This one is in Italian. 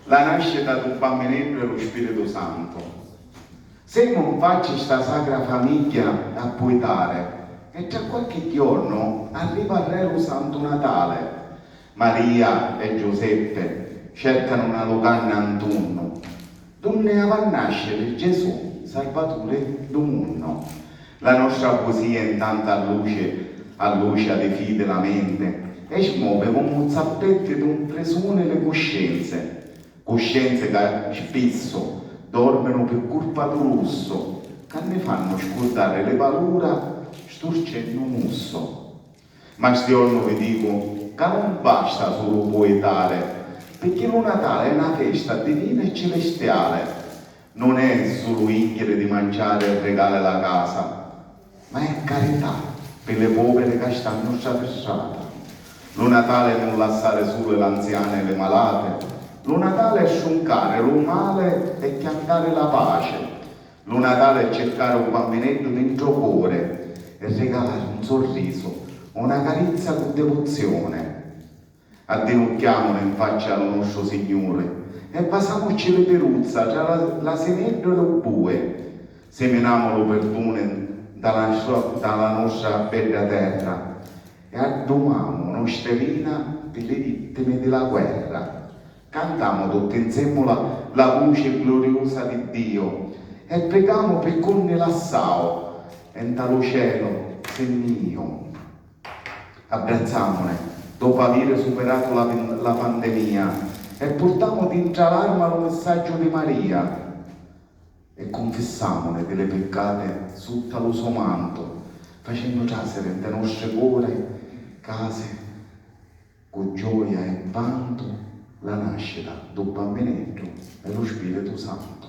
la nascita del bambinetto e lo Spirito Santo. Se non faccio sta sacra famiglia a puitare, e tra qualche giorno arriva il Re lo Santo Natale. Maria e Giuseppe cercano una locanna antunno, donde va a nascere Gesù, Salvatore del mondo. La nostra poesia intanto allucia di fide la mente e smuove come zappetti d'un presone le coscienze che spesso dormono per colpa del lusso, che ne fanno scordare le valura storcendo un musso. Ma stiorno vi dico che non basta solo poetare, perché lo Natale è una festa divina e celestiale. Non è solo inghiere di mangiare e regale la casa, ma è carità per le povere che stanno per strada. Lo Natale è non lasciare sole le anziane e le malate. Lo Natale è sciuncare lo male e chiantare la pace. Lo Natale è cercare un bambinetto dentro cuore e regalare un sorriso, una carezza con devozione. Addenocchiamolo in faccia al nostro Signore e passiamoci le peruzza tra la senedra e lo bue. Seminiamolo perdono dalla nostra bella terra e addomamo una stellina per le vittime della guerra. Cantiamo tutti insieme la voce gloriosa di Dio e preghiamo per conne l'assao e dallo cielo se mio. Abbracciamone dopo aver superato la pandemia e portiamo dentro l'arma lo messaggio di Maria e confessamone delle peccate sotto lo suo manto, facendo trasere nelle nostre cuore, case, con gioia e vanto la nascita del bambinetto e lo Spirito Santo.